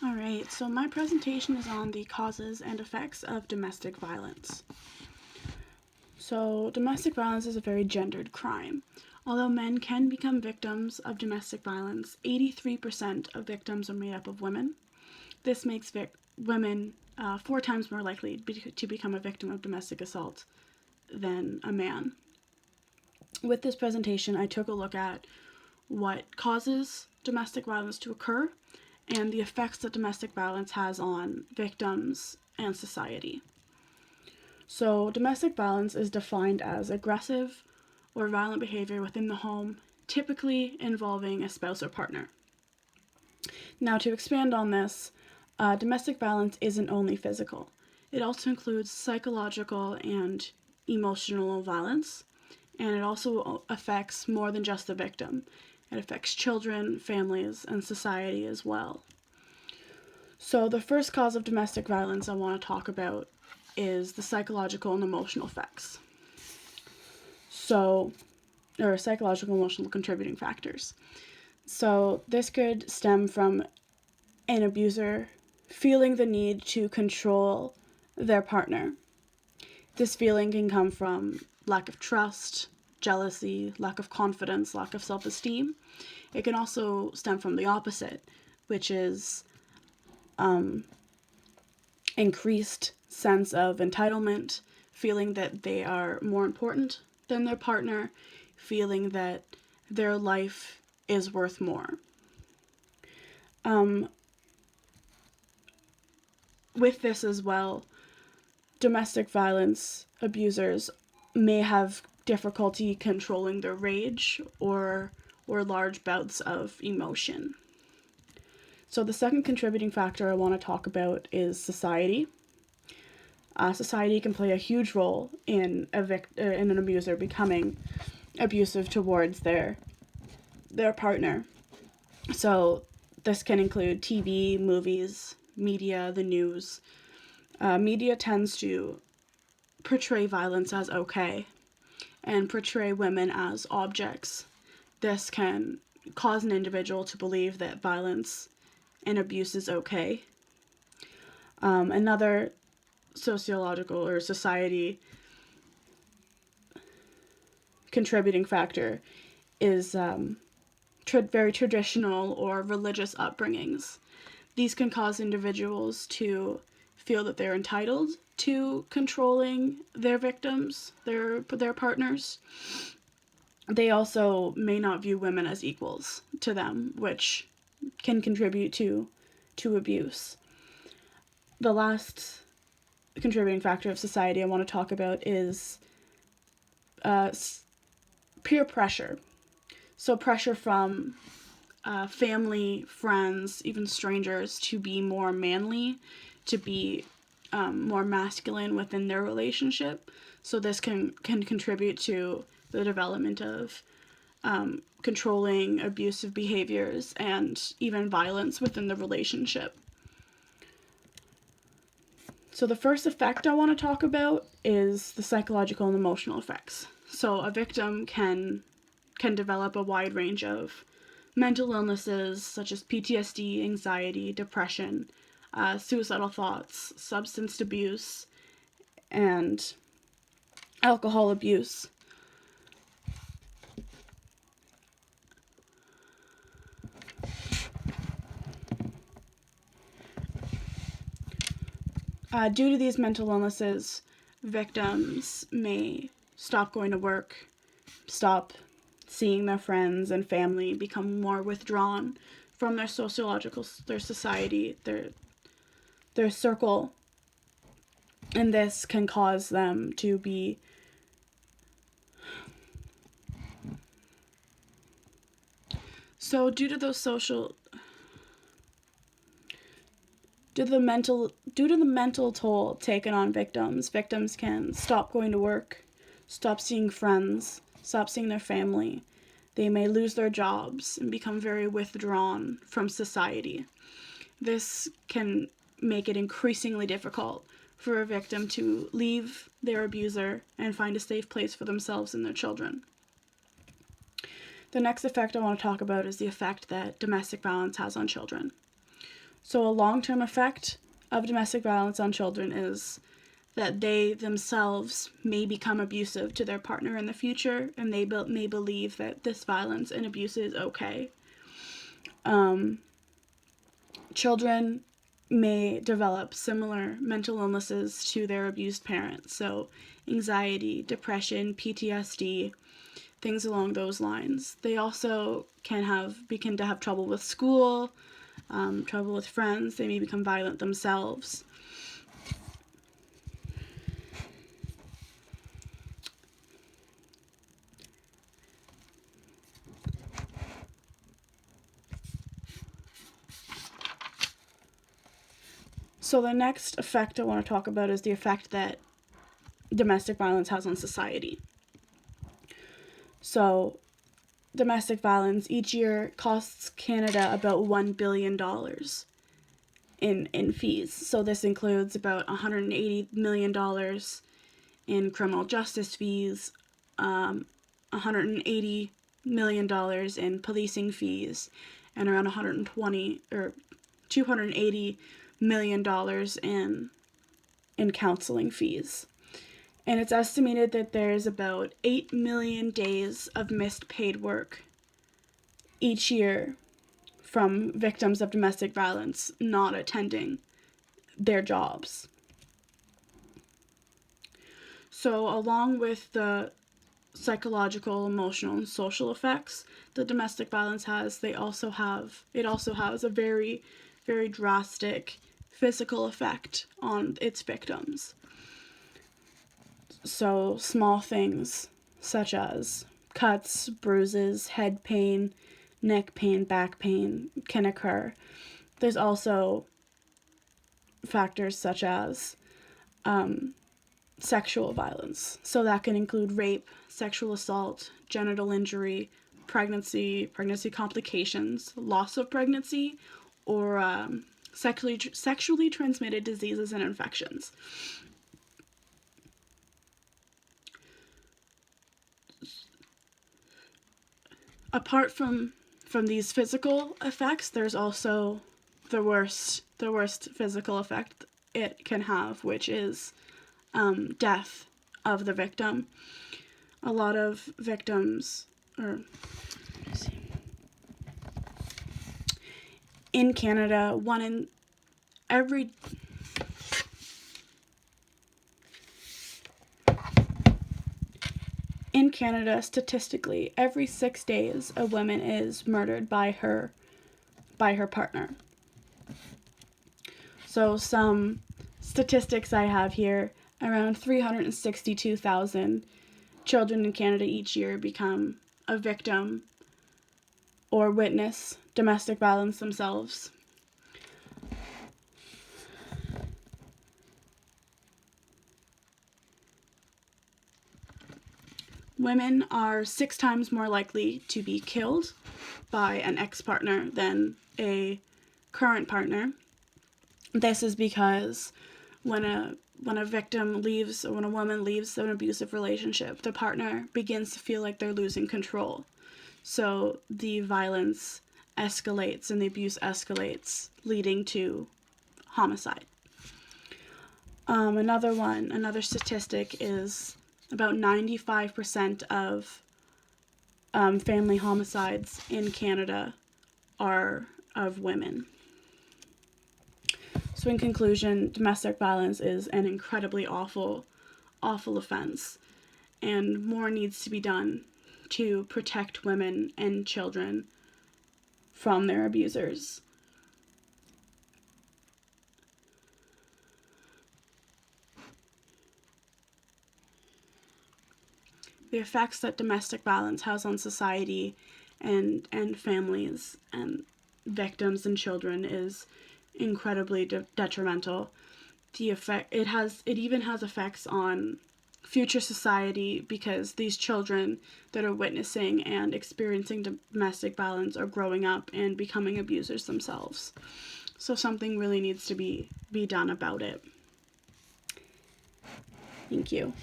Alright, so my presentation is on the causes and effects of domestic violence. So, domestic violence is a very gendered crime. Although men can become victims of domestic violence, 83% of victims are made up of women. This makes women 4 times more likely to become a victim of domestic assault than a man. With this presentation, I took a look at what causes domestic violence to occur and the effects that domestic violence has on victims and society. So, domestic violence is defined as aggressive or violent behavior within the home, typically involving a spouse or partner. Now, to expand on this, domestic violence isn't only physical, it also includes psychological and emotional violence, and it also affects more than just the victim. It affects children, families, and society as well. So, the first cause of domestic violence I want to talk about is the psychological and emotional effects. Or psychological and emotional contributing factors. So, this could stem from an abuser feeling the need to control their partner. This feeling can come from lack of trust, jealousy, lack of confidence, lack of self-esteem. It can also stem from the opposite, which is increased sense of entitlement, feeling that they are more important than their partner, feeling that their life is worth more. With this as well, domestic violence abusers may have difficulty controlling their rage or large bouts of emotion. So the second contributing factor I want to talk about is society. Society can play a huge role in in an abuser becoming abusive towards their partner. So this can include TV, movies, media, the news. Media tends to portray violence as okay and portray women as objects. This can cause an individual to believe that violence and abuse is okay. Another sociological or society contributing factor is very traditional or religious upbringings. These can cause individuals to feel that they're entitled to controlling their victims, their partners. They also may not view women as equals to them, which can contribute to abuse. The last contributing factor of society I want to talk about is peer pressure. So pressure from family, friends, even strangers to be more manly, to be more masculine within their relationship. So this can contribute to the development of controlling abusive behaviors and even violence within the relationship. So the first effect I want to talk about is the psychological and emotional effects. So a victim can develop a wide range of mental illnesses such as PTSD, anxiety, depression, suicidal thoughts, substance abuse, and alcohol abuse. Due to these mental illnesses, victims may stop going to work, stop seeing their friends and family, become more withdrawn from their society, their circle, and this can cause them to be so due to the mental toll taken on victims can stop going to work, stop seeing friends, stop seeing their family. They may lose their jobs and become very withdrawn from society. This can make it increasingly difficult for a victim to leave their abuser and find a safe place for themselves and their children. The next effect I want to talk about is the effect that domestic violence has on children. So a long-term effect of domestic violence on children is that they themselves may become abusive to their partner in the future, and they may believe that this violence and abuse is okay. Children may develop similar mental illnesses to their abused parents, so anxiety, depression, PTSD, things along those lines. They also begin to have trouble with school, trouble with friends. They may become violent themselves. So the next effect I want to talk about is the effect that domestic violence has on society. So domestic violence each year costs Canada about $1 billion in fees. So this includes about $180 million in criminal justice fees, $180 million in policing fees, and around $280 million in counseling fees. And it's estimated that there's about 8 million days of missed paid work each year from victims of domestic violence not attending their jobs. So along with the psychological, emotional, and social effects that domestic violence has, it also has a very, very drastic physical effect on its victims. So small things such as cuts, bruises, head pain, neck pain, back pain can occur. There's also factors such as sexual violence. So that can include rape, sexual assault, genital injury, pregnancy complications, loss of pregnancy, or sexually transmitted diseases and infections. Apart from these physical effects, there's also the worst physical effect it can have, which is death of the victim. A lot of victims, in Canada, in Canada, statistically, every 6 days a woman is murdered by her partner. So some statistics I have here, around 362,000 children in Canada each year become a victim or witness domestic violence themselves. Women are 6 times more likely to be killed by an ex-partner than a current partner. This is because when a victim leaves, or when a woman leaves an abusive relationship, the partner begins to feel like they're losing control. So the violence escalates and the abuse escalates, leading to homicide. Another statistic is about 95% of family homicides in Canada are of women. So in conclusion, domestic violence is an incredibly awful offense, and more needs to be done to protect women and children from their abusers. The effects that domestic violence has on society and families and victims and children is incredibly detrimental. It even has effects on future society, because these children that are witnessing and experiencing domestic violence are growing up and becoming abusers themselves. So something really needs to be done about it. Thank you.